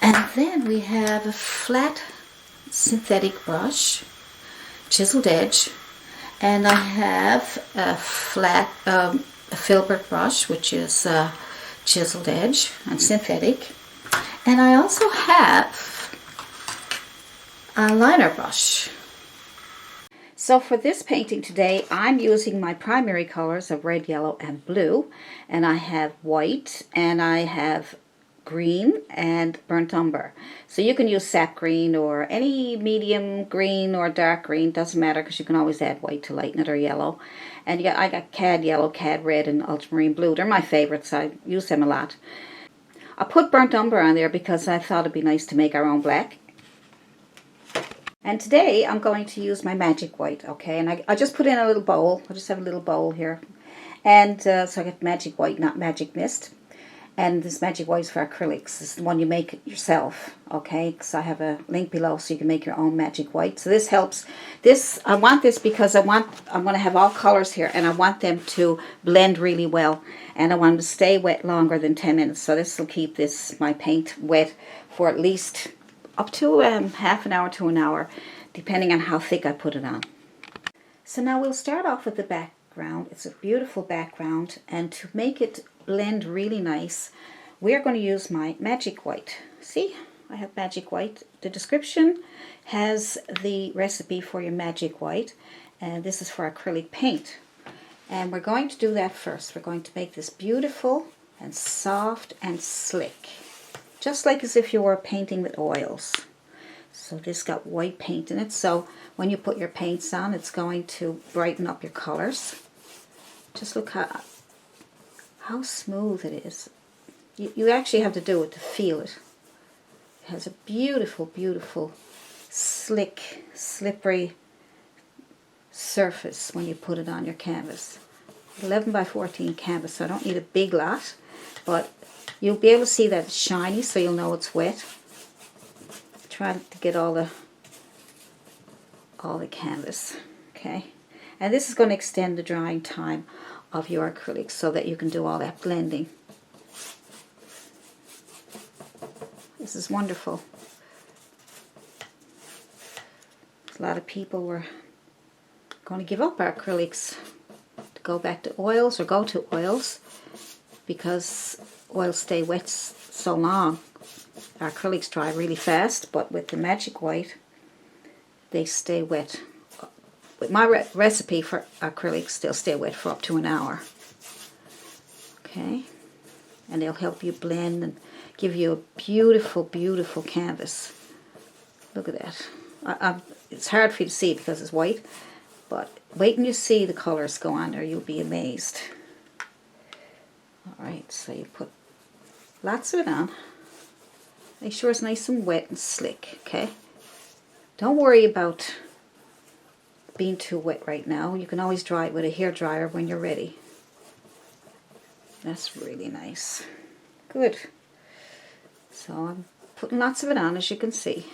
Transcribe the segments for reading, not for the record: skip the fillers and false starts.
And then we have a flat synthetic brush, chiseled edge, and I have a flat Filbert brush, which is chiseled edge and synthetic. And I also have a liner brush. So for this painting today, I'm using my primary colors of red, yellow, and blue. And I have white, and I have green and burnt umber. So you can use sap green or any medium green or dark green, doesn't matter, because you can always add white to lighten it, or yellow. And yeah, I got cad yellow, cad red, and ultramarine blue. They're my favorites. I use them a lot. I put burnt umber on there because I thought it'd be nice to make our own black. And today I'm going to use my magic white, okay? And I just put in a little bowl. I just have a little bowl here. And so I got magic white, not magic mist. And this magic white is for acrylics. This is the one you make yourself, okay? Because I have a link below so you can make your own magic white. So this helps. I want this because I'm going to have all colors here, and I want them to blend really well. And I want them to stay wet longer than 10 minutes. So this will keep my paint wet for at least up to half an hour to an hour, depending on how thick I put it on. So now we'll start off with the background. It's a beautiful background, and to make it blend really nice, we're going to use my magic white. See, I have magic white. The description has the recipe for your magic white, and this is for acrylic paint. And we're going to do that first. We're going to make this beautiful and soft and slick, just like as if you were painting with oils. So this got white paint in it, so when you put your paints on, it's going to brighten up your colors. Just look how smooth it is. You actually have to do it to feel it. It has a beautiful, beautiful, slick, slippery surface when you put it on your canvas. 11 by 14 canvas, so I don't need a big lot, but you'll be able to see that it's shiny, so you'll know it's wet. Try to get all the canvas, okay? And this is going to extend the drying time of your acrylics so that you can do all that blending. This is wonderful. A lot of people were going to give up our acrylics to go back to oils, or go to oils, because oils stay wet so long. Our acrylics dry really fast, but with the magic white, they stay wet. With my recipe for acrylics, they'll stay wet for up to an hour. Okay? And they'll help you blend and give you a beautiful, beautiful canvas. Look at that. It's hard for you to see because it's white, but wait until you see the colors go on there. You'll be amazed. Alright, so you put lots of it on. Make sure it's nice and wet and slick, okay? Don't worry about being too wet right now. You can always dry it with a hairdryer when you're ready. That's really nice. Good. So I'm putting lots of it on, as you can see.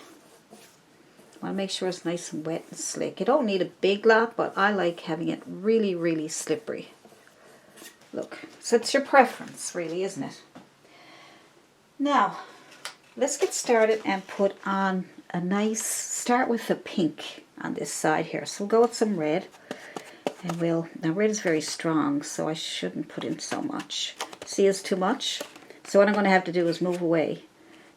I want to make sure it's nice and wet and slick. You don't need a big lot, but I like having it really, really slippery. Look, so it's your preference, really, isn't it? Now, let's get started and put on a nice, start with the pink on this side here. So we'll go with some red, and now red is very strong, so I shouldn't put in so much. See, it's too much. So what I'm going to have to do is move away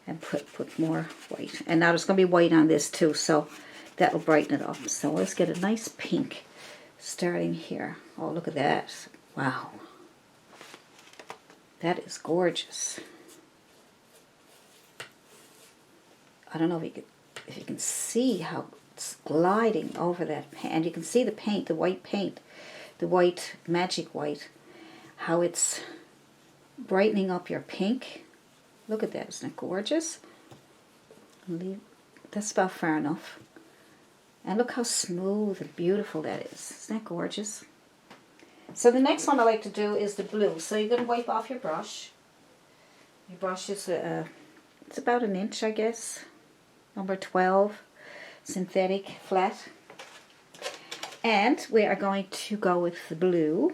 and put more white. And now there's going to be white on this too, so that will brighten it up. So let's get a nice pink starting here. Oh, look at that. Wow. That is gorgeous. I don't know if you can see how it's gliding over that paint. And you can see the paint, the white magic white, how it's brightening up your pink. Look at that, isn't it gorgeous? That's about far enough. And look how smooth and beautiful that is. Isn't that gorgeous? So the next one I like to do is the blue. So you're going to wipe off your brush. Your brush is it's about an inch, I guess. Number 12, synthetic, flat. And we are going to go with the blue.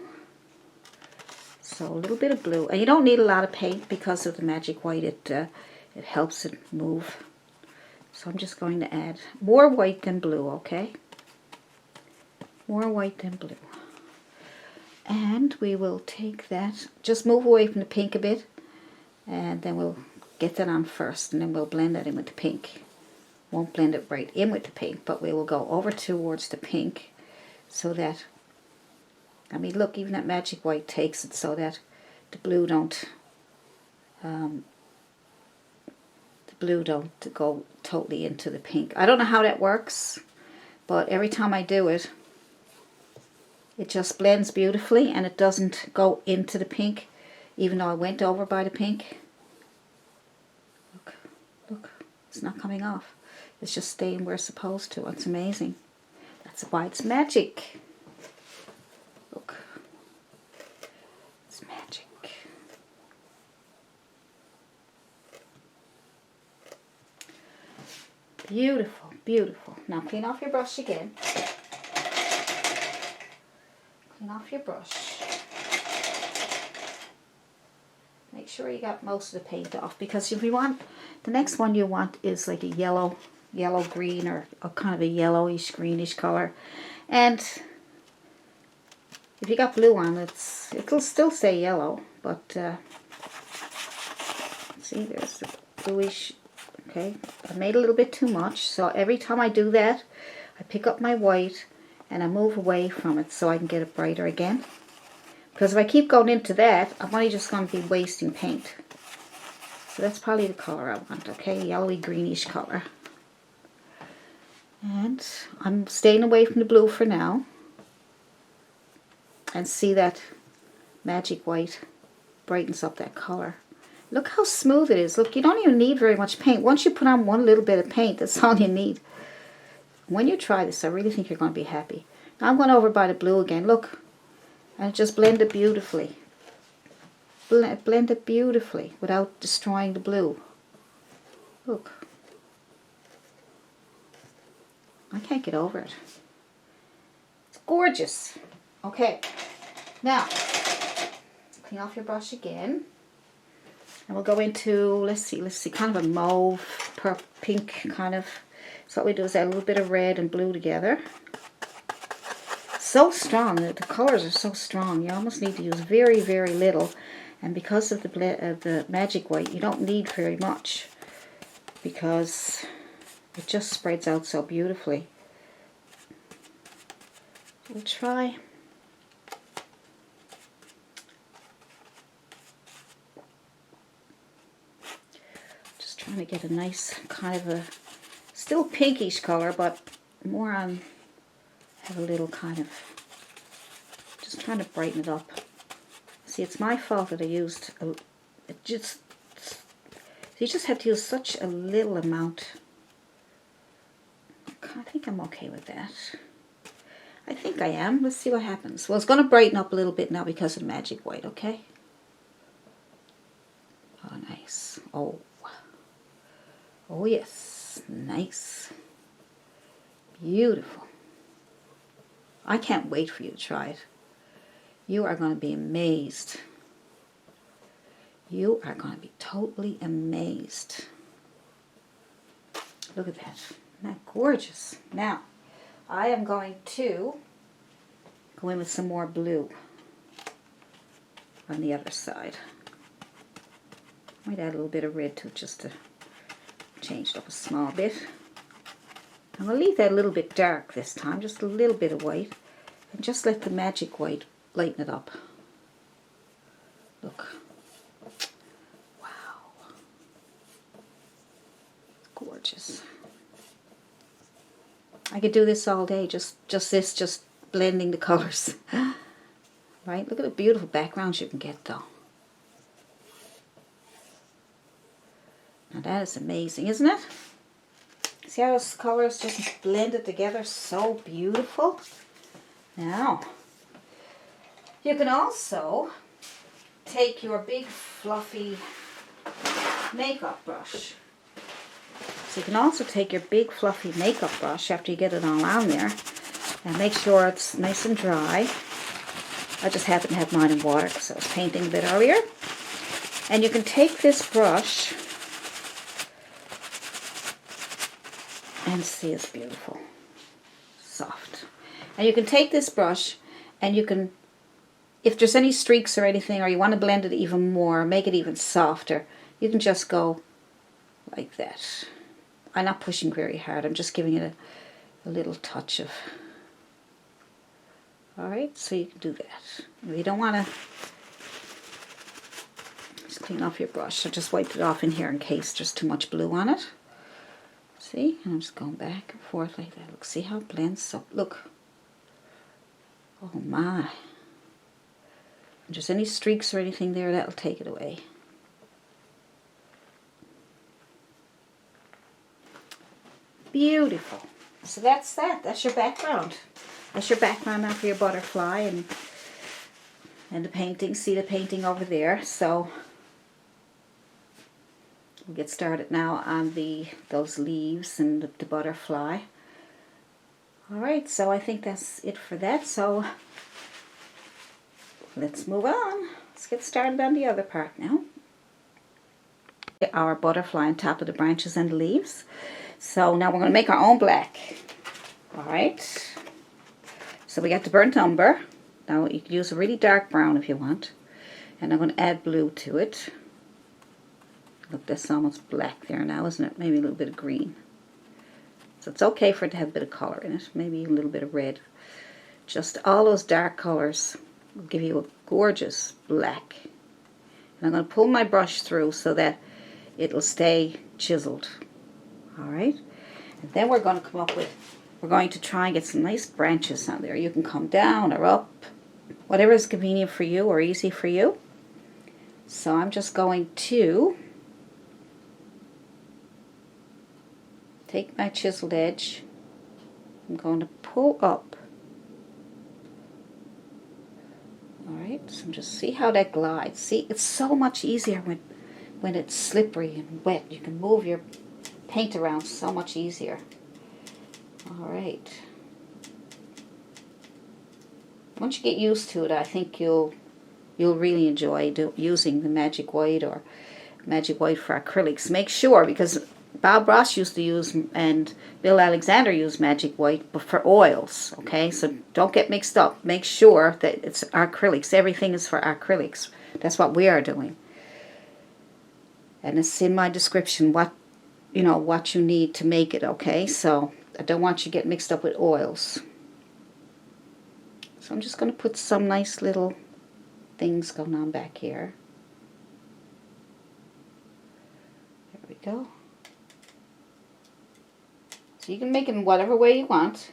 So a little bit of blue. And you don't need a lot of paint because of the magic white. It helps it move. So I'm just going to add more white than blue, okay? More white than blue. And we will take that, just move away from the pink a bit, and then we'll get that on first, and then we'll blend that in with the pink. Won't blend it right in with the pink, but we will go over towards the pink so that, I mean, look, even that magic white takes it so that the blue don't go totally into the pink. I don't know how that works, but every time I do it, it just blends beautifully and it doesn't go into the pink, even though I went over by the pink. Look, look, it's not coming off. It's just staying where it's supposed to. It's amazing. That's why it's magic. Look, it's magic. Beautiful, beautiful. Now clean off your brush again. Clean off your brush. Make sure you got most of the paint off, because if you want, the next one you want is like a yellow green, or a kind of a yellowish greenish color. And if you got blue on, it'll still say yellow, but see, there's the bluish. Okay, I made a little bit too much, so every time I do that, I pick up my white and I move away from it so I can get it brighter again. Because if I keep going into that, I'm only just going to be wasting paint. So that's probably the color I want, okay? Yellowy greenish color. And I'm staying away from the blue for now. And see that magic white brightens up that color. Look how smooth it is. Look, you don't even need very much paint. Once you put on one little bit of paint, that's all you need. When you try this, I really think you're going to be happy. Now I'm going over by the blue again. Look, and just blend it beautifully. Blend it beautifully without destroying the blue. Look. I can't get over it. It's gorgeous. Okay. Now, clean off your brush again. And we'll go into, let's see, kind of a mauve, purple, pink kind of. So what we do is add a little bit of red and blue together. So strong, the colors are so strong. You almost need to use very, very little. And because of the magic white, you don't need very much, because it just spreads out so beautifully. We'll try. Just trying to get a nice kind of a still pinkish color, but more on, have a little kind of, just trying to brighten it up. See, it's my fault that I used, you just have to use such a little amount. I think I'm okay with that. I think I am. Let's see what happens. Well, it's going to brighten up a little bit now because of the magic white, okay? Oh, nice. Oh. Oh, yes. Nice. Beautiful. I can't wait for you to try it. You are going to be amazed. You are going to be totally amazed. Look at that. Isn't that gorgeous? Now, I am going to go in with some more blue on the other side. Might add a little bit of red to it just to change it up a small bit. I'm going to leave that a little bit dark this time, just a little bit of white, and just let the magic white lighten it up. Look. Wow. Gorgeous. I could do this all day, just blending the colors. Right? Look at the beautiful backgrounds you can get though. Now that is amazing, isn't it? See how those colors just blended together so beautiful? Now, you can also take your big fluffy makeup brush. So you can also take your big fluffy makeup brush after you get it all on there and make sure it's nice and dry. I just happen to have mine in water because I was painting a bit earlier. And you can take this brush And see, it's beautiful. Soft. And you can take this brush and you can, if there's any streaks or anything, or you want to blend it even more, make it even softer, you can just go like that. I'm not pushing very hard, I'm just giving it a little touch of. Alright, so you can do that. If you don't want to, just clean off your brush. I just wiped it off in here in case there's too much blue on it. See, I'm just going back and forth like that. Look, see how it blends up. Look. Oh my. If there's any streaks or anything there, that'll take it away. Beautiful. So that's that. That's your background. That's your background now for your butterfly and the painting. See the painting over there. So we'll get started now on those leaves and the butterfly. Alright, so I think that's it for that. So let's move on. Let's get started on the other part now. Our butterfly on top of the branches and the leaves. So now we're going to make our own black. Alright. So we got the burnt umber. Now you can use a really dark brown if you want. And I'm going to add blue to it. Look, that's almost black there now, isn't it? Maybe a little bit of green. So it's okay for it to have a bit of color in it. Maybe a little bit of red. Just all those dark colors will give you a gorgeous black. And I'm going to pull my brush through so that it'll stay chiseled. Alright. And then we're going to come up with, we're going to try and get some nice branches on there. You can come down or up. Whatever is convenient for you or easy for you. So I'm just going to take my chiseled edge. I'm going to pull up. Alright, so just see how that glides. See, it's so much easier when it's slippery and wet. You can move your paint around so much easier. Alright. Once you get used to it, I think you'll really enjoy using the magic white or magic white for acrylics. Make sure, because Bob Ross used to use and Bill Alexander used magic white, but for oils, okay? So don't get mixed up. Make sure that it's acrylics. Everything is for acrylics. That's what we are doing. And it's in my description what you need to make it, okay? So I don't want you to get mixed up with oils. So I'm just going to put some nice little things going on back here. There we go. So you can make it in whatever way you want.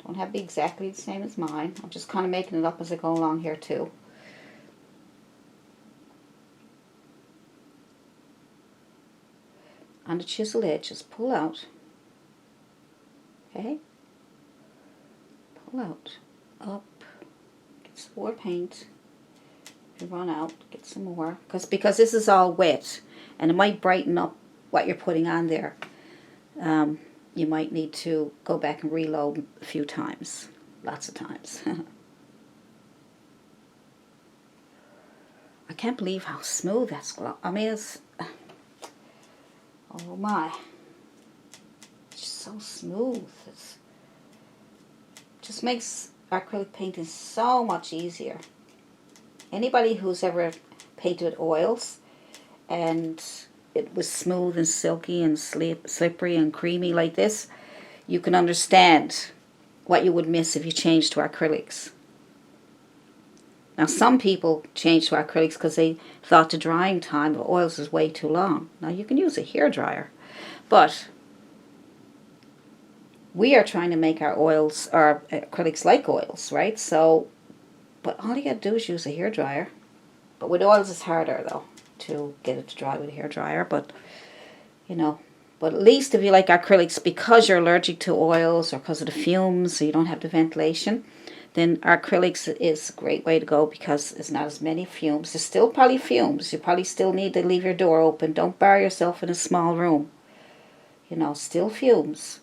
Don't have to be exactly the same as mine. I'm just kind of making it up as I go along here too. On the chisel edge, just pull out. Okay? Pull out. Up. Get some more paint. If you run out, get some more. Because this is all wet. And it might brighten up what you're putting on there. You might need to go back and reload a few times. Lots of times. I can't believe how smooth that's glow. I mean, it's... Oh my. It's just so smooth. It just makes acrylic painting so much easier. Anybody who's ever painted with oils and it was smooth and silky and slippery and creamy like this, you can understand what you would miss if you changed to acrylics. Now some people change to acrylics because they thought the drying time of oils is way too long. Now you can use a hairdryer, but we are trying to make our oils, our acrylics like oils, right? So, but all you got to do is use a hairdryer. But with oils it's harder though to get it to dry with a hairdryer, but but at least if you like acrylics because you're allergic to oils or because of the fumes, so you don't have the ventilation, then acrylics is a great way to go because there's not as many fumes. There's still probably fumes. You probably still need to leave your door open. Don't bar yourself in a small room. Still fumes.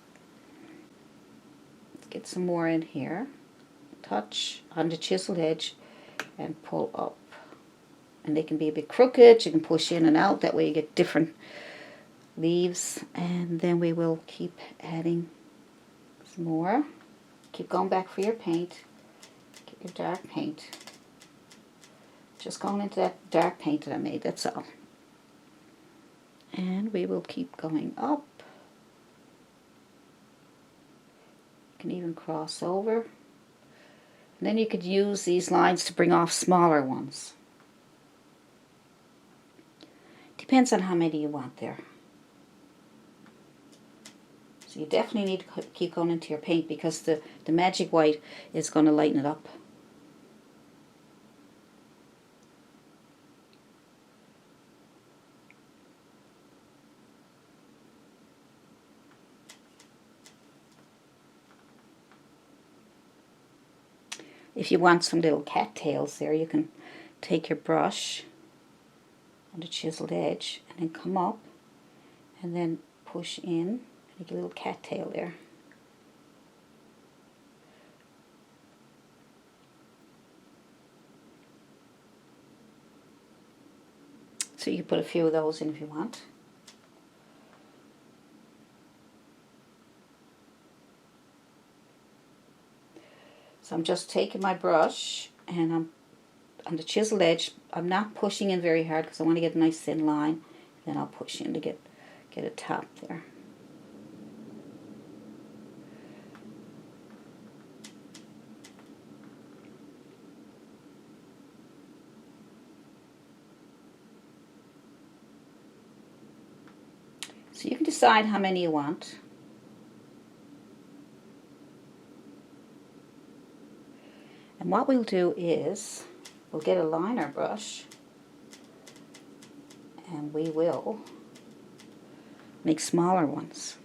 Let's get some more in here. Touch on the chiseled edge and pull up. And they can be a bit crooked. You can push in and out. That way you get different leaves, and then we will keep adding some more. Keep going back for your paint. Get your dark paint. Just going into that dark paint that I made, that's all. And we will keep going up. You can even cross over. And then you could use these lines to bring off smaller ones. Depends on how many you want there. So you definitely need to keep going into your paint because the magic white is going to lighten it up. If you want some little cattails there, you can take your brush on the chiseled edge and then come up and then push in, make a little cattail there. So you can put a few of those in if you want. So I'm just taking my brush and I'm on the chiseled edge. I'm not pushing in very hard because I want to get a nice thin line. Then I'll push in to get a top there. So you can decide how many you want. And what we'll do is, we'll get a liner brush and we will make smaller ones.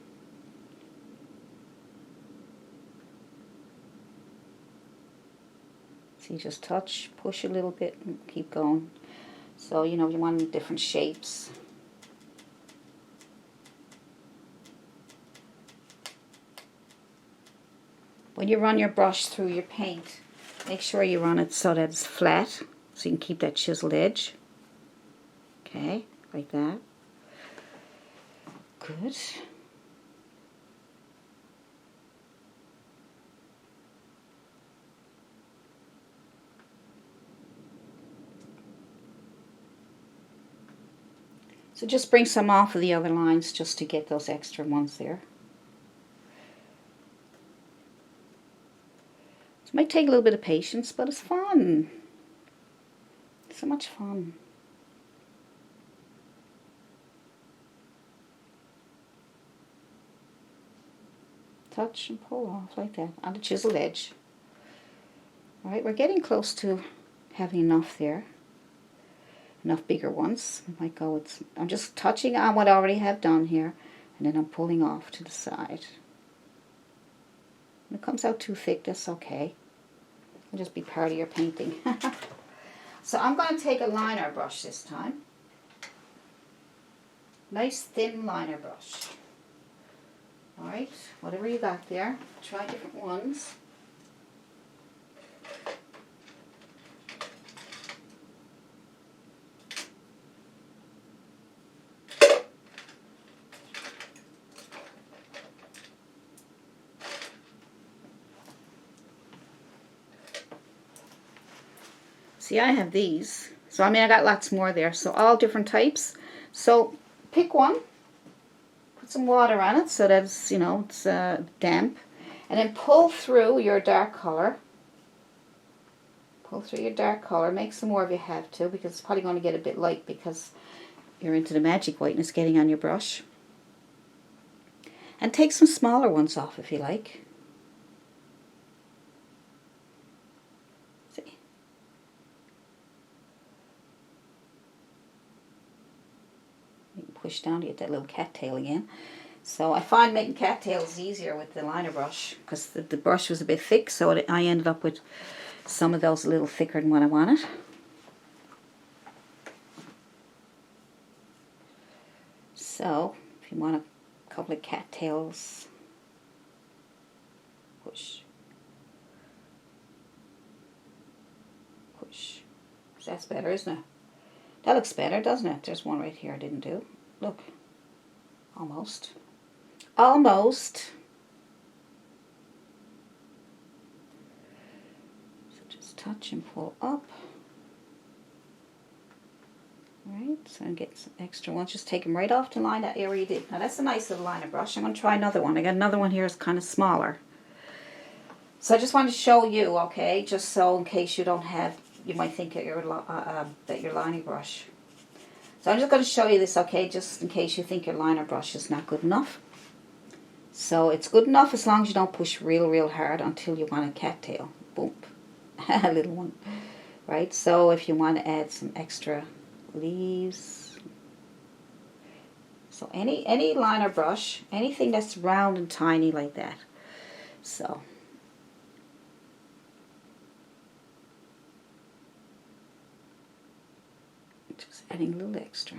So you just touch, push a little bit and keep going. So, you know, you want different shapes. When you run your brush through your paint, make sure you run it so that it's flat, so you can keep that chiseled edge. Okay, like that. Good. So just bring some off of the other lines just to get those extra ones there. It might take a little bit of patience, but it's fun. It's so much fun. Touch and pull off like that on the chiseled edge. Alright, we're getting close to having enough there. Enough bigger ones. I might go with, I'm just touching on what I already have done here, and then I'm pulling off to the side. When it comes out too thick, that's okay. It'll just be part of your painting. So I'm going to take a liner brush this time. Nice thin liner brush. Alright, whatever you got there, try different ones. See, I have these. So, I mean, I got lots more there. So, all different types. So, pick one. Put some water on it so that it's, you know, it's damp. And then pull through your dark color. Pull through your dark color. Make some more if you have to, because it's probably going to get a bit light because you're into the magic whiteness getting on your brush. And take some smaller ones off if you like. See? You can push down to get that little cattail again. So I find making cattails easier with the liner brush because the brush was a bit thick, so I ended up with some of those a little thicker than what I wanted. So if you want a couple of cattails, push, push. That's better, isn't it? That looks better, doesn't it? There's one right here I didn't do. Look. Almost. Almost. So just touch and pull up. Alright, so I'm getting some extra ones. Just take them right off the line, that area you did. Now that's a nice little liner brush. I'm going to try another one. I got another one here that's kind of smaller. So I just wanted to show you, okay, just so in case you don't have, you might think that your lining brush. So I'm just going to show you this, okay, just in case you think your liner brush is not good enough. So it's good enough as long as you don't push real hard until you want a cattail. Boom. A little one. Right, so if you want to add some extra leaves. So any liner brush, anything that's round and tiny like that. So just adding a little extra.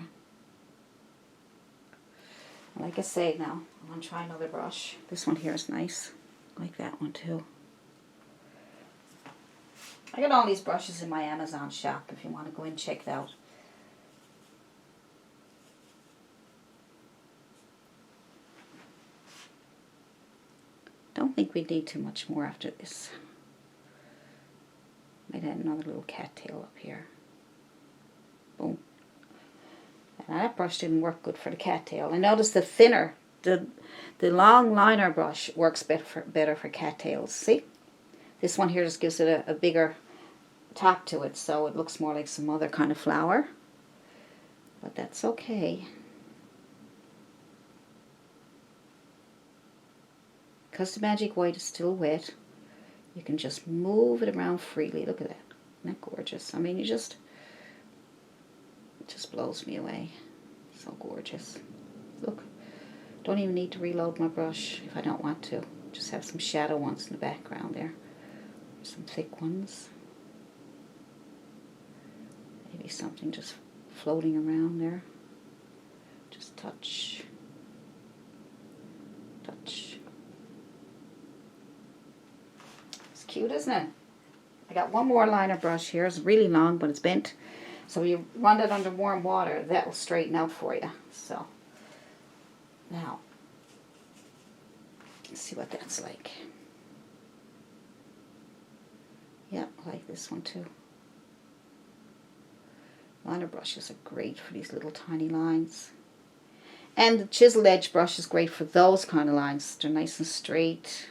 Like I say now, I'm going to try another brush. This one here is nice. I like that one too. I got all these brushes in my Amazon shop if you want to go and check it out. Don't think we need too much more after this. Might add another little cattail up here. Boom. And that brush didn't work good for the cattail. I noticed the thinner, the long liner brush works better for cattails. See? This one here just gives it a bigger top to it, so it looks more like some other kind of flower. But that's okay. Because the magic white is still wet, you can just move it around freely. Look at that. Isn't that gorgeous? I mean, it just blows me away. So gorgeous. Look, don't even need to reload my brush if I don't want to. Just have some shadow ones in the background there. Some thick ones. Maybe something just floating around there. Just touch. Touch. It's cute, isn't it? I got one more liner brush here. It's really long, but it's bent. So you run it under warm water, that will straighten out for you. So, now, let's see what that's like. Yeah, I like this one too. Liner brushes are great for these little tiny lines. And the chiseled edge brush is great for those kind of lines. They're nice and straight.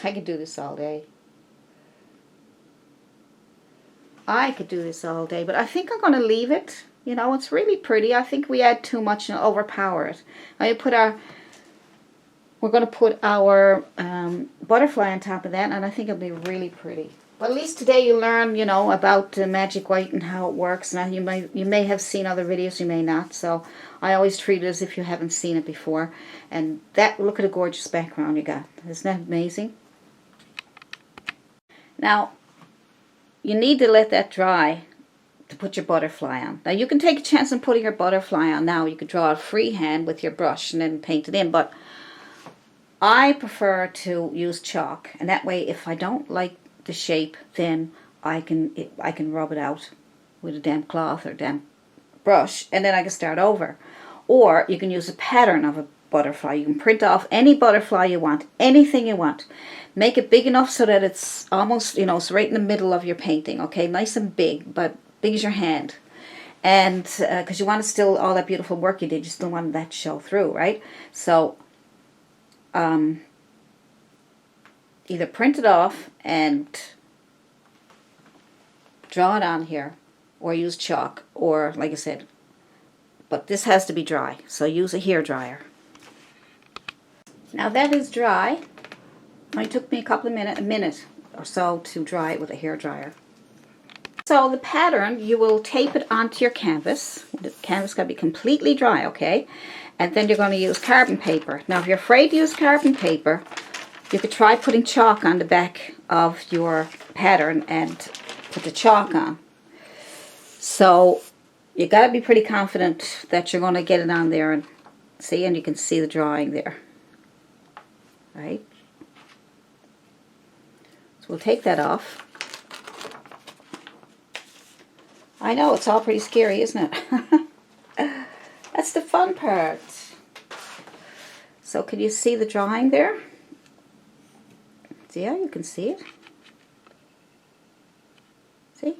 I could do this all day. I could do this all day, but I think I'm going to leave it. You know, it's really pretty. I think we add too much and overpower it. We're going to put our butterfly on top of that, and I think it'll be really pretty. But at least today you learn, you know, about magic white and how it works. Now you may have seen other videos, you may not. So I always treat it as if you haven't seen it before. And look at the gorgeous background you got. Isn't that amazing? Now, you need to let that dry to put your butterfly on. Now, you can take a chance on putting your butterfly on now. You could draw it freehand with your brush and then paint it in. But I prefer to use chalk. And that way, if I don't like the shape, then I can rub it out with a damp cloth or damp brush. And then I can start over. Or you can use a pattern of a butterfly. You can print off any butterfly you want, anything you want. Make it big enough so that it's almost, you know, it's right in the middle of your painting, okay? Nice and big, but big as your hand. And because you want to still, all that beautiful work you did, you still want that to show through, right? So either print it off and draw it on here, or use chalk, or like I said, but this has to be dry, so use a hair dryer. Now that is dry. It took me a minute or so to dry it with a hair dryer. So the pattern, you will tape it onto your canvas. The canvas got to be completely dry, okay? And then you're going to use carbon paper. Now if you're afraid to use carbon paper, you could try putting chalk on the back of your pattern and put the chalk on. So you got to be pretty confident that you're going to get it on there and see, and you can see the drawing there. Right? So we'll take that off. I know, it's all pretty scary, isn't it? That's the fun part. So can you see the drawing there? Yeah, you can see it. See?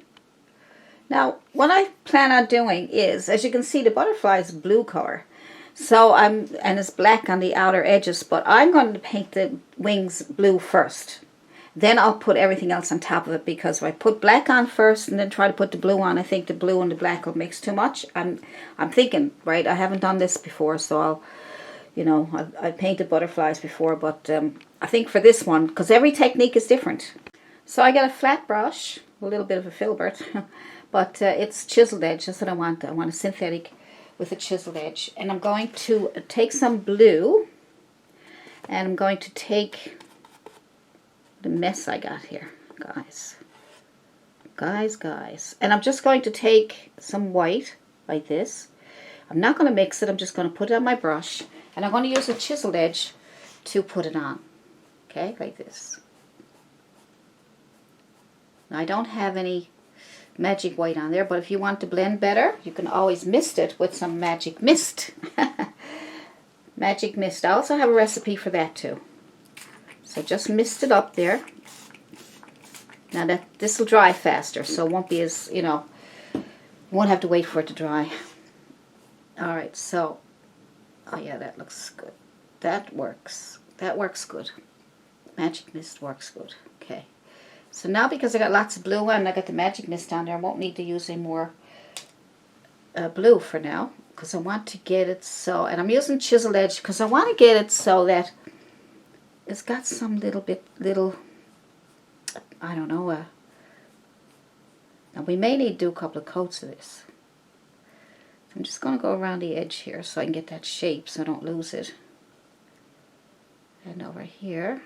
Now, what I plan on doing is, as you can see, the butterfly is blue color. So and it's black on the outer edges, but I'm going to paint the wings blue first. Then I'll put everything else on top of it, because if I put black on first and then try to put the blue on, I think the blue and the black will mix too much. I'm thinking, right, I haven't done this before, so I'll, you know, I've painted butterflies before, but I think for this one, because every technique is different. So I got a flat brush, a little bit of a filbert, but it's chiseled edge, that's what I want. I want a synthetic with a chiseled edge. And I'm going to take some blue, and I'm going to take the mess I got here, guys. And I'm just going to take some white, like this. I'm not going to mix it, I'm just going to put it on my brush, and I'm going to use a chiseled edge to put it on. Okay, like this. Now, I don't have any magic white on there, but if you want to blend better, you can always mist it with some magic mist. Magic mist. I also have a recipe for that too. So just mist it up there. Now that this will dry faster, so it won't be as, you know, won't have to wait for it to dry. Alright, so, oh yeah, that looks good. That works. That works good. Magic mist works good. Okay. So now, because I got lots of blue and I got the magic mist down there, I won't need to use any more blue for now, because I want to get it so, and I'm using chiseled edge because I want to get it so that it's got some little, I don't know, now we may need to do a couple of coats of this. I'm just going to go around the edge here so I can get that shape so I don't lose it. And over here.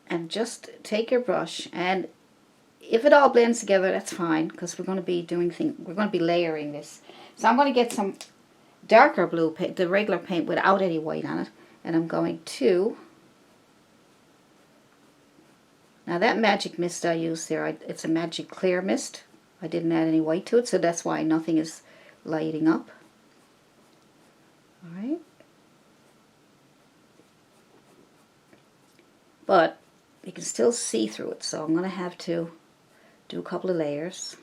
And just take your brush, and if it all blends together, that's fine, because we're going to be we're going to be layering this. So I'm going to get some darker blue paint, the regular paint without any white on it, and I'm going to, now that magic mist I used there, it's a magic clear mist. I didn't add any white to it, so that's why nothing is lighting up. Alright. But you can still see through it, so I'm going to have to do a couple of layers.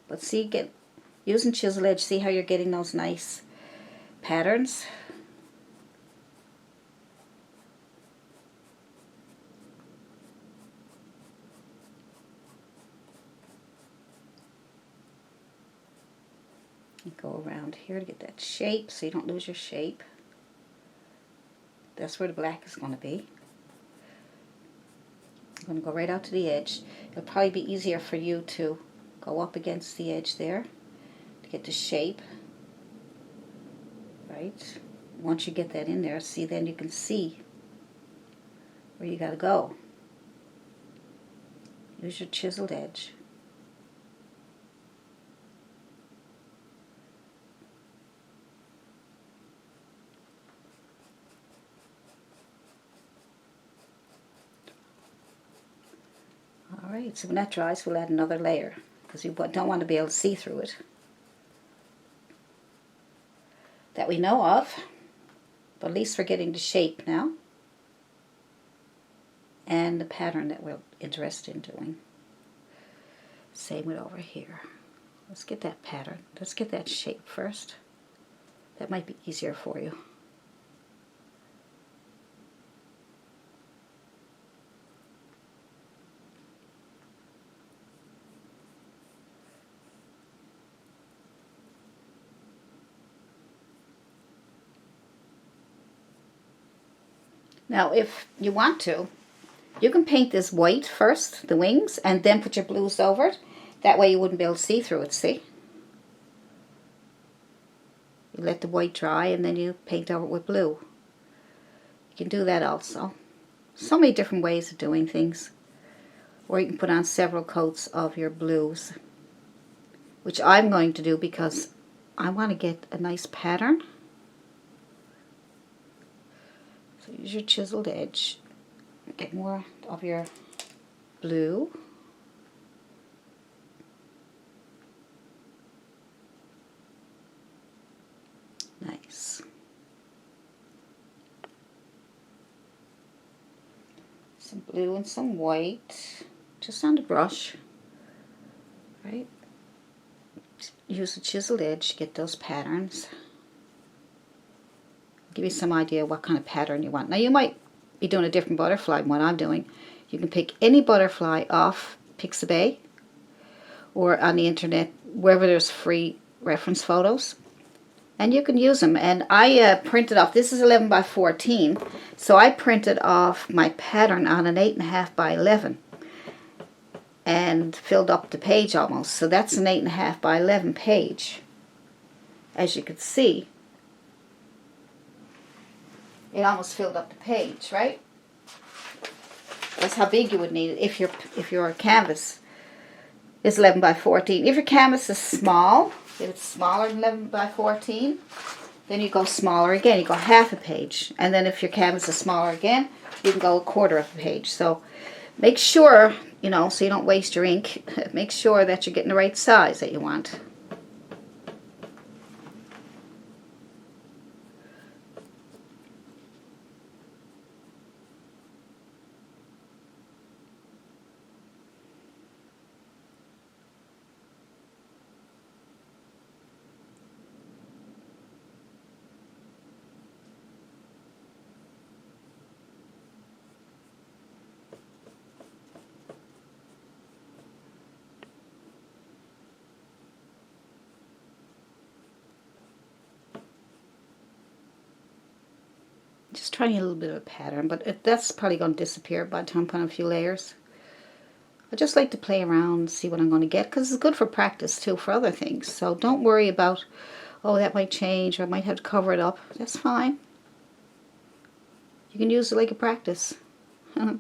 But see, using chisel edge, see how you're getting those nice patterns? You go around here to get that shape so you don't lose your shape. That's where the black is going to be. I'm going to go right out to the edge. It'll probably be easier for you to go up against the edge there to get the shape. Right? Once you get that in there, see, then you can see where you got to go. Use your chiseled edge. Alright, so when that dries, we'll add another layer, because we don't want to be able to see through it. That we know of, but at least we're getting the shape now. And the pattern that we're interested in doing. Same with over here. Let's get that pattern. Let's get that shape first. That might be easier for you. Now, if you want to, you can paint this white first, the wings, and then put your blues over it. That way you wouldn't be able to see through it, see? You let the white dry and then you paint over it with blue. You can do that also. So many different ways of doing things. Or you can put on several coats of your blues, which I'm going to do because I want to get a nice pattern. So use your chiseled edge. Get more of your blue. Nice. Some blue and some white, just on the brush, right? Use a chiseled edge to get those patterns. Give you some idea what kind of pattern you want. Now you might be doing a different butterfly than what I'm doing. You can pick any butterfly off Pixabay or on the internet, wherever there's free reference photos, and you can use them. And I printed off, this is 11 by 14, so I printed off my pattern on an 8.5 by 11 and filled up the page almost. So that's an 8.5 by 11 page. As you can see, it almost filled up the page, right? That's how big you would need it if your canvas is 11 by 14. If your canvas is small, if it's smaller than 11 by 14, then you go smaller again. You go half a page. And then if your canvas is smaller again, you can go a quarter of a page. So make sure, you know, so you don't waste your ink, make sure that you're getting the right size that you want. Just trying a little bit of a pattern, but that's probably going to disappear by the time I put on a few layers. I just like to play around and see what I'm going to get, because it's good for practice too for other things. So don't worry about, oh, that might change, or I might have to cover it up. That's fine. You can use it like a practice. Okay.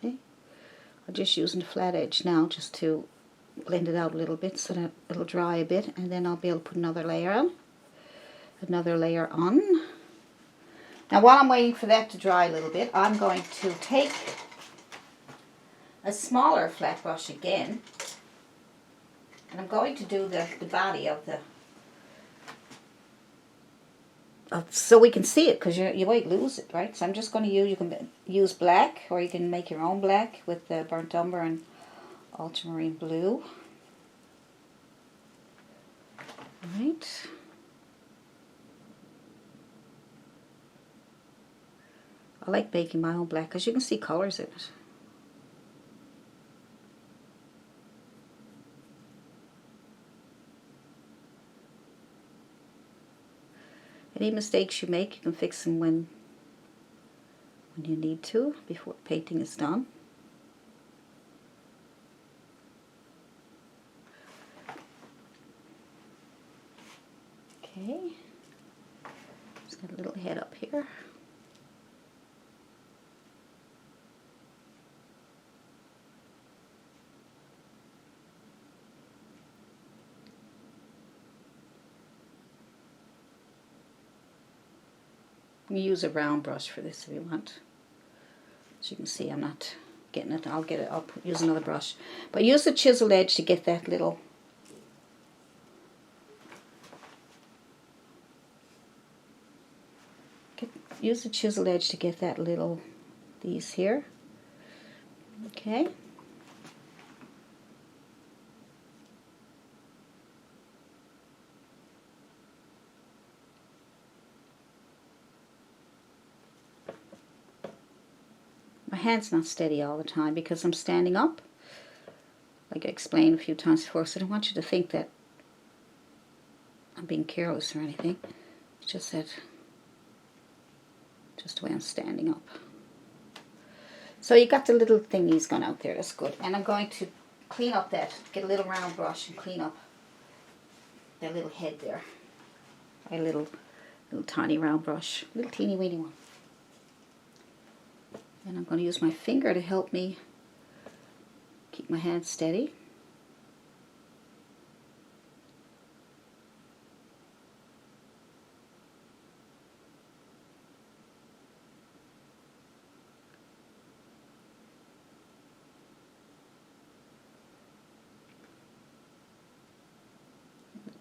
I'm just using the flat edge now just to blend it out a little bit so that it'll dry a bit, and then I'll be able to put another layer on. Now while I'm waiting for that to dry a little bit, I'm going to take a smaller flat brush again, and I'm going to do the body of the, so we can see it, because you might lose it, right? So I'm just going to use, you can use black, or you can make your own black with the burnt umber and ultramarine blue. Right. I like making my own black because you can see colors in it. Any mistakes you make, you can fix them when you need to, before painting is done. Okay, it's got a little head up here. You use a round brush for this if you want. As you can see, I'm not getting it. I'll get it. I'll use another brush. But use the chiseled edge to get that little. Use the chiseled edge to get that little, these here. Okay. My hand's not steady all the time because I'm standing up, like I explained a few times before, so I don't want you to think that I'm being careless or anything. It's just that, just the way I'm standing up. So you got the little thingies gone out there, that's good. And I'm going to clean up that, get a little round brush and clean up that little head there. A little tiny round brush, little teeny weeny one. And I'm going to use my finger to help me keep my hand steady.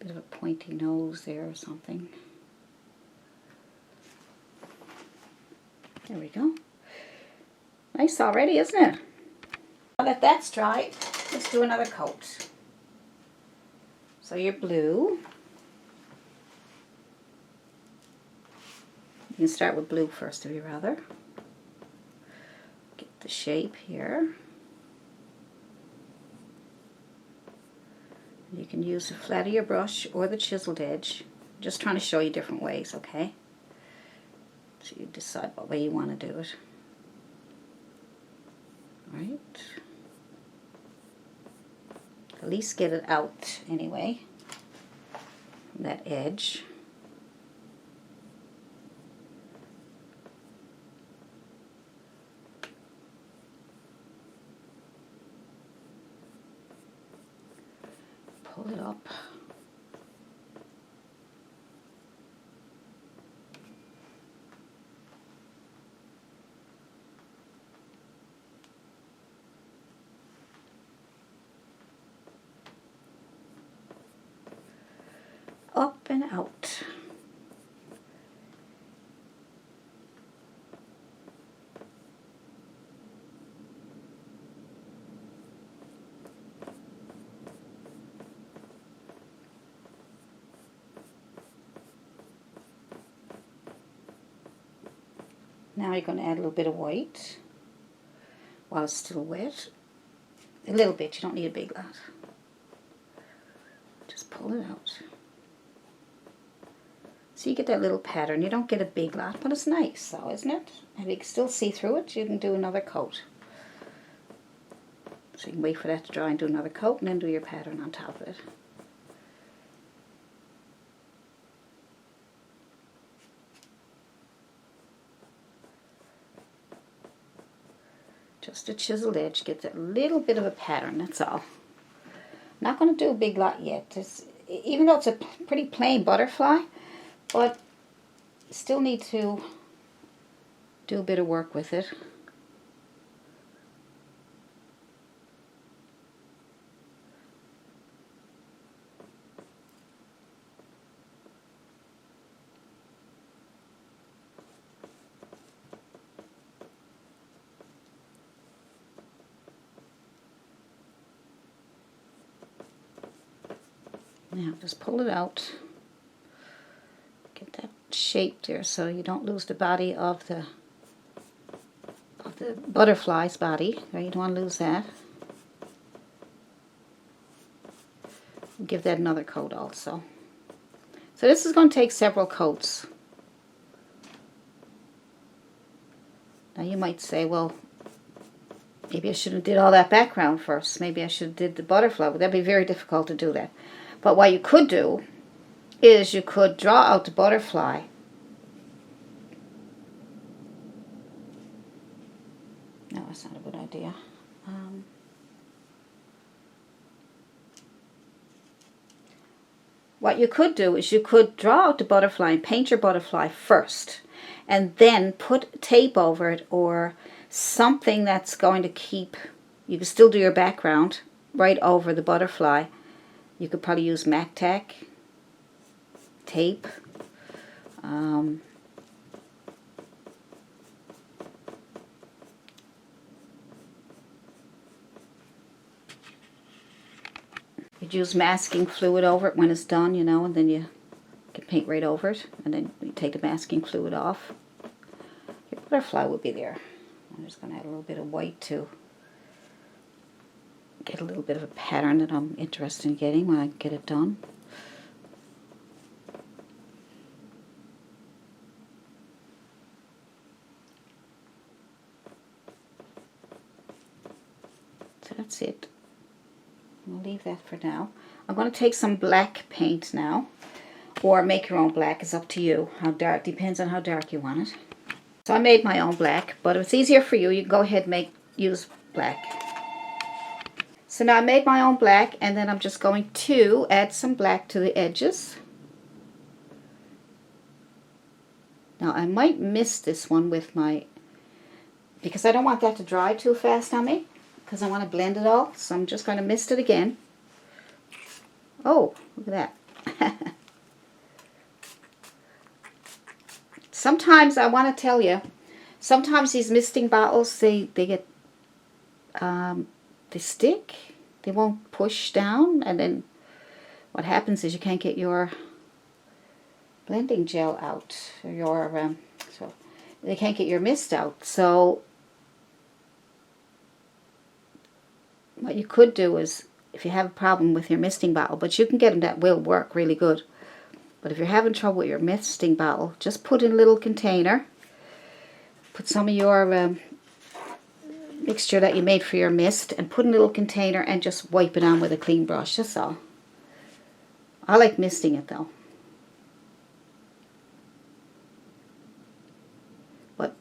Bit of a pointy nose there or something. There we go. Nice already, isn't it? Now that that's dried, let's do another coat. So your blue. You can start with blue first if you rather. Get the shape here. You can use the flat of your brush or the chiseled edge. I'm just trying to show you different ways, okay? So you decide what way you want to do it. Right. At least get it out anyway, that edge. Pull it up. Up and out. Now you're going to add a little bit of white while it's still wet. A little bit, you don't need a big lot. Just pull it out. So you get that little pattern. You don't get a big lot, but it's nice though, isn't it? And you can still see through it. You can do another coat. So you can wait for that to dry and do another coat and then do your pattern on top of it. Just a chiseled edge, get that little bit of a pattern, that's all. I'm not going to do a big lot yet. Even though it's a pretty plain butterfly, but you still need to do a bit of work with it. Now just pull it out. Get that shape there so you don't lose the body of the butterfly's body. Right? You don't want to lose that. Give that another coat also. So this is going to take several coats. Now you might say, well, maybe I should have did all that background first. Maybe I should have did the butterfly. But that'd be very difficult to do that. But what you could do is you could draw out the butterfly. No, that's not a good idea. What you could do is you could draw out the butterfly and paint your butterfly first, and then put tape over it or something that's going to keep, you can still do your background right over the butterfly. You could probably use Mac Tack, tape. You'd use masking fluid over it when it's done, you know, and then you can paint right over it, and then you take the masking fluid off. Your butterfly will be there. I'm just going to add a little bit of white to get a little bit of a pattern that I'm interested in getting when I get it done. So that's it. We'll leave that for now. I'm going to take some black paint now, or make your own black. It's up to you. How dark, depends on how dark you want it. So I made my own black, but if it's easier for you, you can go ahead and use black. So now I made my own black, and then I'm just going to add some black to the edges. Now I might miss this one with because I don't want that to dry too fast on me, because I want to blend it all, so I'm just going to mist it again. Oh, look at that. sometimes I want to tell you, sometimes these misting bottles, they get, they stick. They won't push down, and then what happens is you can't get your blending gel out, or your, so they can't get your mist out. So what you could do is, if you have a problem with your misting bottle, but you can get them that will work really good. But if you're having trouble with your misting bottle, just put in a little container, put some of your mixture that you made for your mist, and put in a little container and just wipe it on with a clean brush. That's all. I like misting it though. But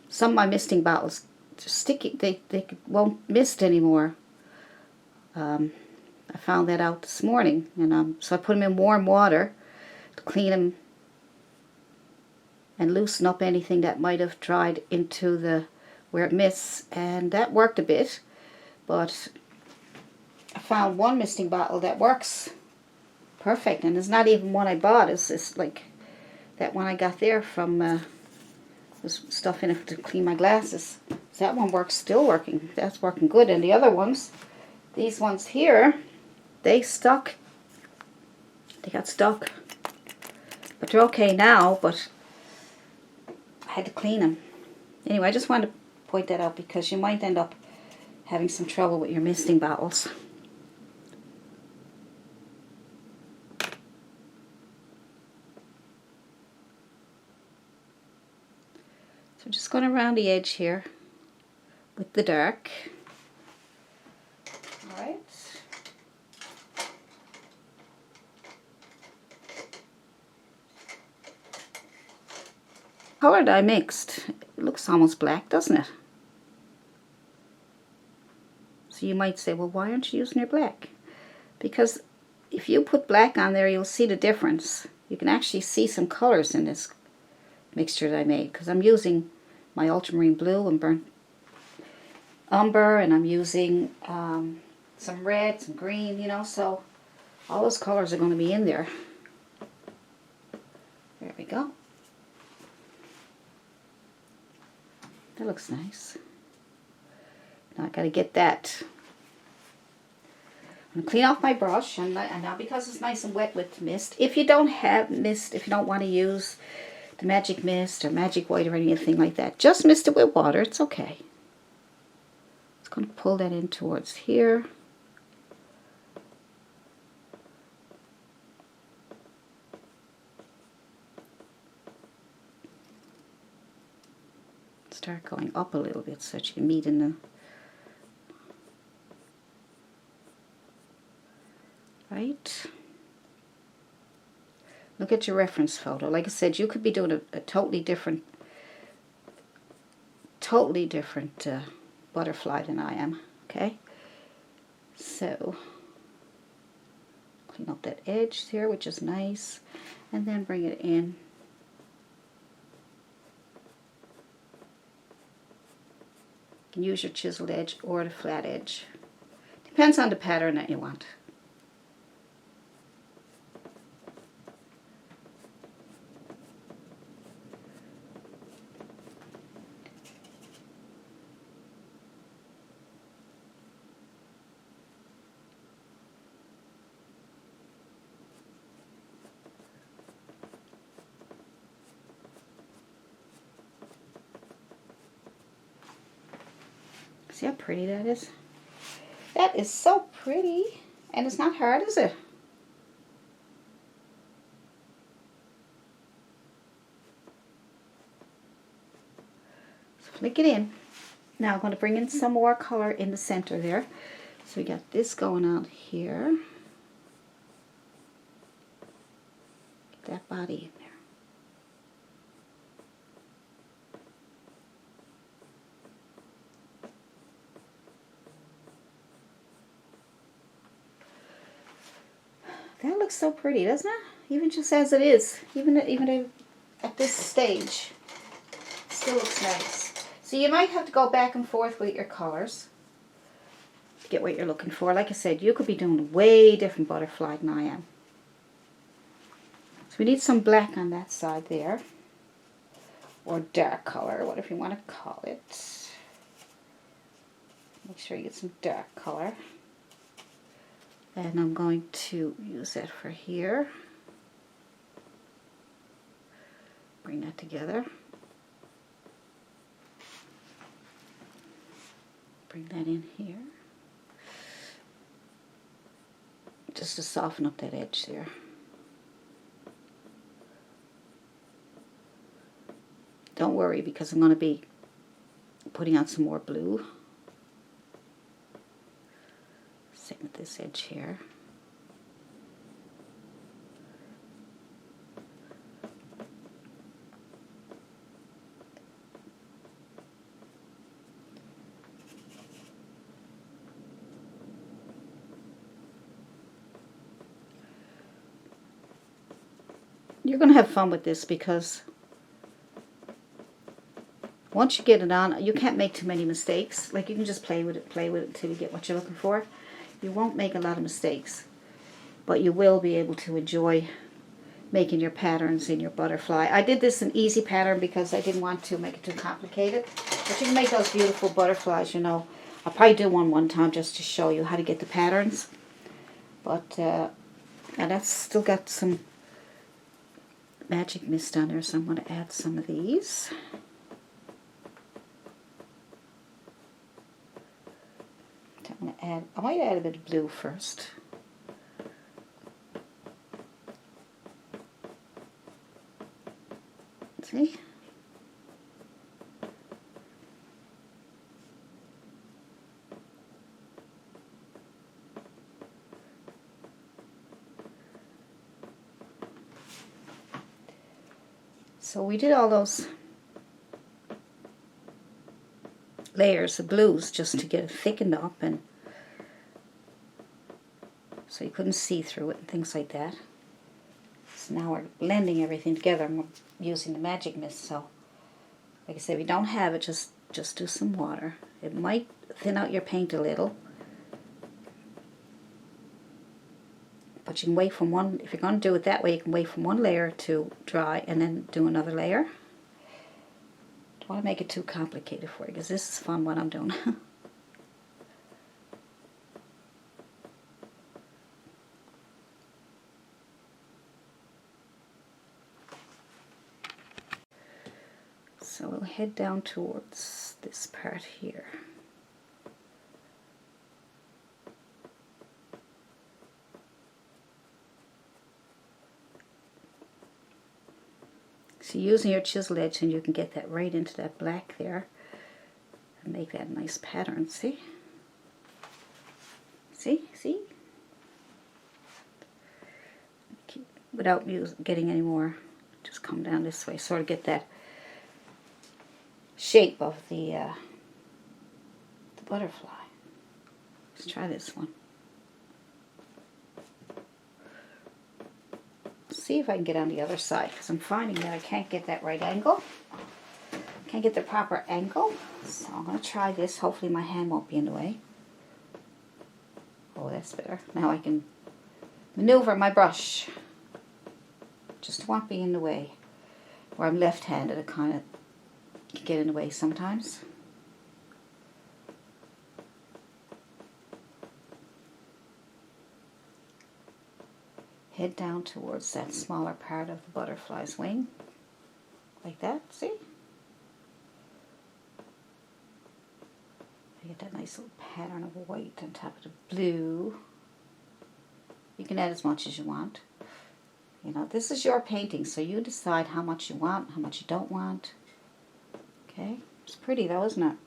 some of my misting bottles just sticky, they won't mist anymore. I found that out this morning, and so I put them in warm water to clean them and loosen up anything that might have dried into the where it mists, and that worked a bit. But I found one misting bottle that works perfect, and it's not even one I bought. It's like that one I got there from there's stuff in it to clean my glasses. So that one works, still working. That's working good. And the other ones, these ones here, they stuck. They got stuck, but they're okay now. But I had to clean them anyway. I just wanted to point that out because you might end up having some trouble with your misting bottles. So I'm just going around the edge here with the dark. Alright. Color that I mixed, it looks almost black, doesn't it? So you might say, well, why aren't you using your black? Because if you put black on there, you'll see the difference. You can actually see some colors in this mixture that I made, because I'm using my ultramarine blue and burnt umber, and I'm using some red, some green, you know, so all those colors are going to be in there. There we go. That looks nice. Now I got to get that. I'm going to clean off my brush, and now because it's nice and wet with mist, if you don't have mist, if you don't want to use the magic mist or magic white or anything like that, just mist it with water. It's okay. It's going to pull that in towards here. Start going up a little bit so that you can meet in the right. Look at your reference photo. Like I said, you could be doing a totally different butterfly than I am. Okay, so clean up that edge here, which is nice, and then bring it in. You can use your chiseled edge or the flat edge. Depends on the pattern that you want. See how pretty that is? That is so pretty. And it's not hard, is it? So flick it in. Now I'm going to bring in some more color in the center there. So we got this going out here. Get that body in there. That looks so pretty, doesn't it? Even just as it is, even at this stage, it still looks nice. So you might have to go back and forth with your colors to get what you're looking for. Like I said, you could be doing a way different butterfly than I am. So we need some black on that side there. or dark color, whatever you want to call it. Make sure you get some dark color. And I'm going to use that for here. Bring that together. Bring that in here. Just to soften up that edge there. Don't worry, because I'm going to be putting on some more blue. Same with this edge here. You're going to have fun with this because once you get it on, you can't make too many mistakes. Like, you can just play with it until you get what you're looking for. You won't make a lot of mistakes, but you will be able to enjoy making your patterns in your butterfly. I did this an easy pattern because I didn't want to make it too complicated. But you can make those beautiful butterflies, you know. I'll probably do one time just to show you how to get the patterns. But now that's still got some magic mist on there, so I'm going to add some of these. I might add a bit of blue first. See? So we did all those layers of blues just to get it thickened up, and so you couldn't see through it and things like that. So now we're blending everything together and we're using the magic mist. So like I said, if you don't have it, just do some water. It might thin out your paint a little, but you can wait from one, if you're going to do it that way, you can wait from one layer to dry and then do another layer. Don't want to make it too complicated for you because this is fun what I'm doing. So we'll head down towards this part here. So using your chisel edge, and you can get that right into that black there and make that nice pattern, see? See? Without getting any more, just come down this way, sort of get that shape of the butterfly. Let's try this one. See if I can get on the other side, because I'm finding that I can't get that right angle. Can't get the proper angle. So I'm going to try this. Hopefully my hand won't be in the way. Oh, that's better. Now I can maneuver my brush. Just won't be in the way. Where I'm left-handed, it kind of can get in the way sometimes. Head down towards that smaller part of the butterfly's wing. Like that, see? You get that nice little pattern of white on top of the blue. You can add as much as you want. You know, this is your painting, so you decide how much you want, how much you don't want. Okay? It's pretty though, isn't it?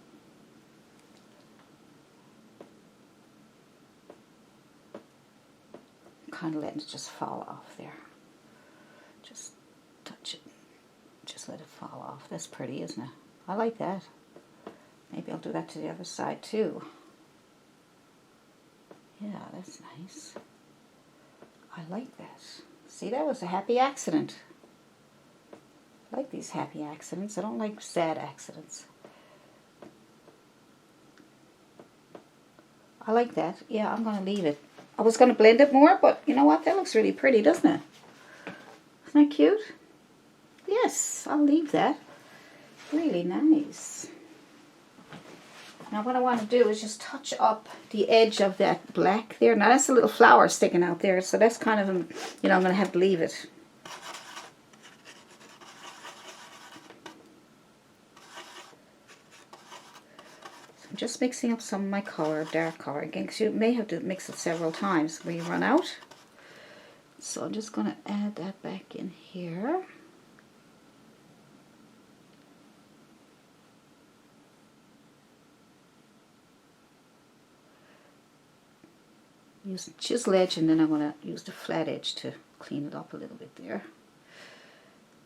Kind of letting it just fall off there. Just touch it. Just let it fall off. That's pretty, isn't it? I like that. Maybe I'll do that to the other side too. Yeah, that's nice. I like that. See, that was a happy accident. I like these happy accidents. I don't like sad accidents. I like that. Yeah, I'm going to leave it. I was going to blend it more, but you know what? That looks really pretty, doesn't it? Isn't that cute? Yes, I'll leave that. Really nice. Now what I want to do is just touch up the edge of that black there. Now that's a little flower sticking out there, so that's kind of, you know, I'm going to have to leave it. So I'm just mixing up some of my color, dark color again, because you may have to mix it several times when you run out. So I'm just going to add that back in here. Use the chisel edge, and then I'm going to use the flat edge to clean it up a little bit there.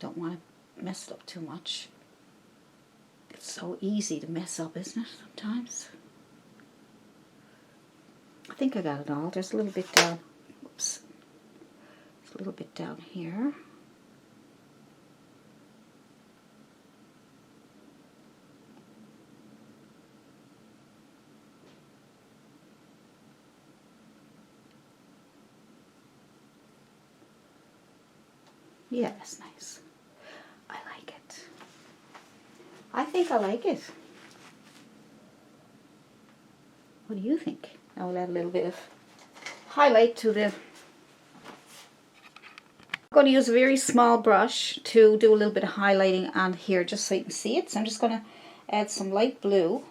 Don't want to mess it up too much. It's so easy to mess up, isn't it, sometimes? I think I got it all. There's a little bit down. Whoops. There's a little bit down here. Yeah, that's nice. I like it. I think I like it. What do you think? Now we'll add a little bit of highlight to the... I'm going to use a very small brush to do a little bit of highlighting on here just so you can see it. So I'm just going to add some light blue.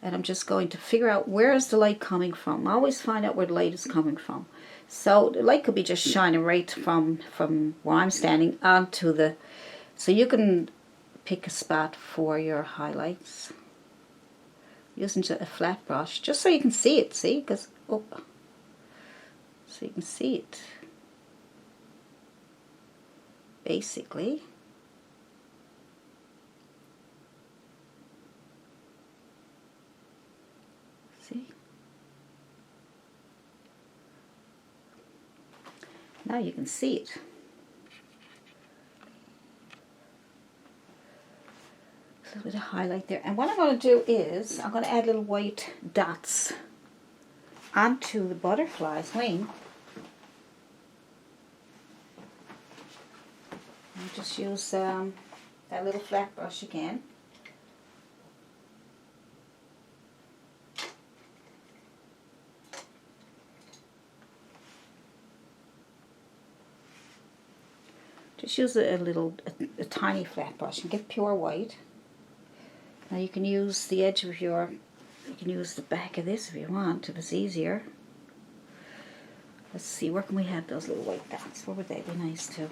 And I'm just going to figure out where is the light coming from. I always find out where the light is coming from. So the light could be just shining right from where I'm standing onto the... So you can pick a spot for your highlights using a flat brush, just so you can see it, see? Because, oh, so you can see it. Basically. See? Now you can see it. A little bit of highlight there. And what I'm going to do is, I'm going to add little white dots onto the butterfly's wing. And just use that little flat brush again. Just use a tiny flat brush and get pure white. Now you can use the edge of you can use the back of this if you want, if it's easier. Let's see, where can we have those little white dots? Where would they be nice too?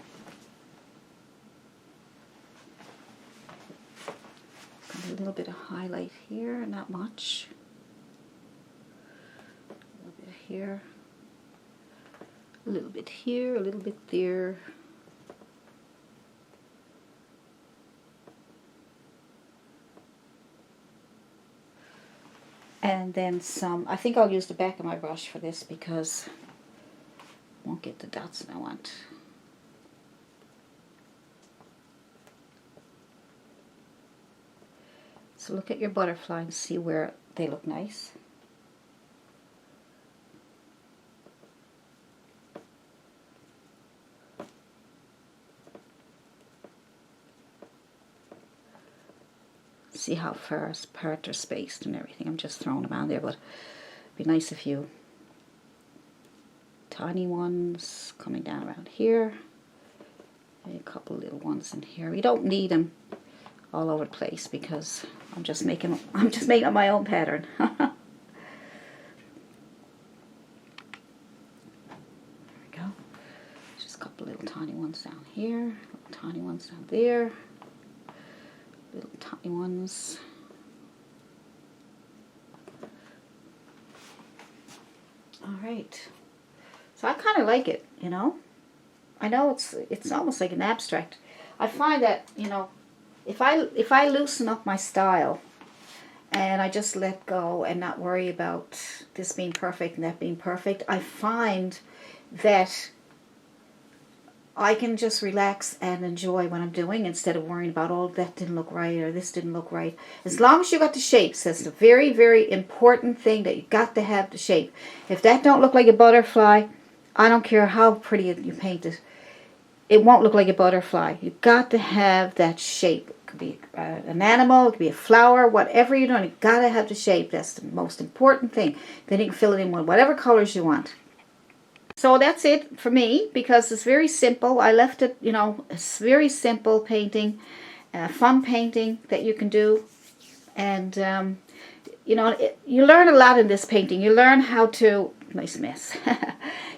Got a little bit of highlight here, not much. A little bit here. A little bit here, a little bit there. And then some, I think I'll use the back of my brush for this because I won't get the dots that I want. So look at your butterfly and see where they look nice. See how far apart they're spaced and everything. I'm just throwing them on there, but it'd be nice if you tiny ones coming down around here, and a couple little ones in here. You don't need them all over the place because I'm just making up my own pattern. There we go. Just a couple little tiny ones down here, little tiny ones down there. Little tiny ones. Alright. So I kind of like it, you know. I know it's almost like an abstract. I find that, you know, if I loosen up my style and I just let go and not worry about this being perfect and that being perfect, I find that I can just relax and enjoy what I'm doing instead of worrying about, oh, that didn't look right or this didn't look right. As long as you got the shapes, that's the very, very important thing, that you got to have the shape. If that don't look like a butterfly, I don't care how pretty you paint it, it won't look like a butterfly. You got to have that shape. could be an animal, it could be a flower, whatever you're doing. You gotta have the shape. That's the most important thing. Then you can fill it in with whatever colors you want. So that's it for me, because it's very simple. I left it, you know, it's very simple painting, fun painting that you can do. And, you know, you learn a lot in this painting. You learn how to, nice mess.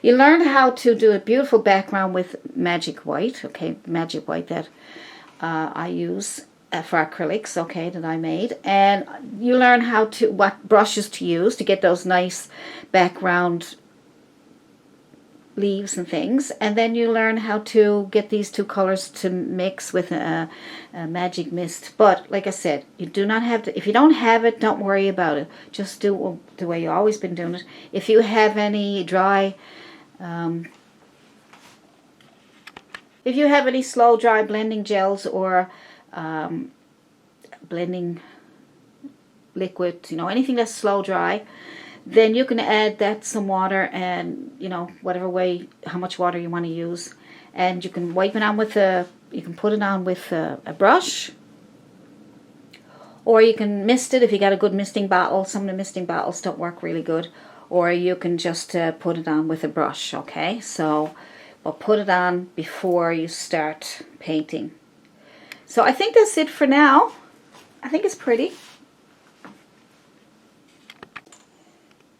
You learn how to do a beautiful background with magic white, okay, magic white that I use for acrylics, okay, that I made. And you learn how to, what brushes to use to get those nice background leaves and things, and then you learn how to get these two colors to mix with a magic mist. But like I said, you do not have to, if you don't have it, don't worry about it. Just do the way you've always been doing it. If you have any dry, if you have any slow dry blending gels or blending liquid, you know, anything that's slow dry, then you can add that some water, and you know, whatever way, how much water you want to use, and you can wipe it on with you can put it on with a brush, or you can mist it if you got a good misting bottle. Some of the misting bottles don't work really good, or you can just put it on with a brush. Okay, so but put it on before you start painting. So I think that's it for now. I think it's pretty.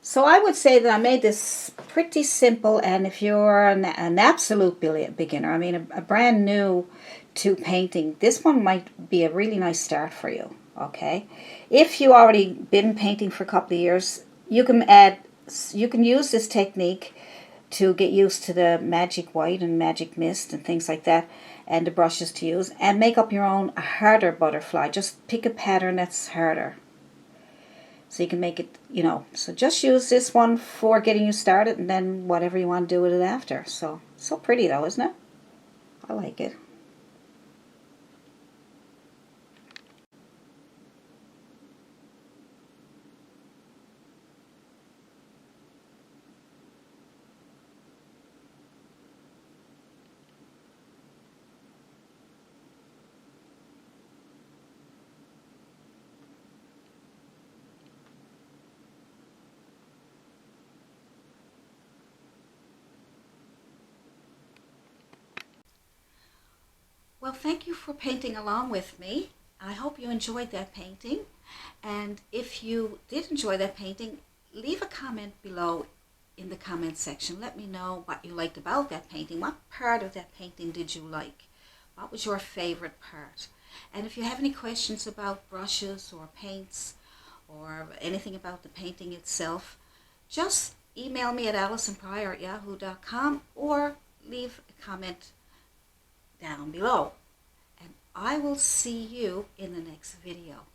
So I would say that I made this pretty simple, and if you're an absolute beginner, I mean a brand new to painting, this one might be a really nice start for you, okay? If you already been painting for a couple of years, you can use this technique to get used to the magic white and magic mist and things like that, and the brushes to use, and make up your own harder butterfly. Just pick a pattern that's harder, so you can make it, you know, so just use this one for getting you started, and then whatever you want to do with it after. So pretty though, isn't it? I like it. Well, thank you for painting along with me. I hope you enjoyed that painting. And if you did enjoy that painting, leave a comment below in the comment section. Let me know what you liked about that painting. What part of that painting did you like? What was your favorite part? And if you have any questions about brushes or paints or anything about the painting itself, just email me at allisonpryor@yahoo.com or leave a comment down below, and I will see you in the next video.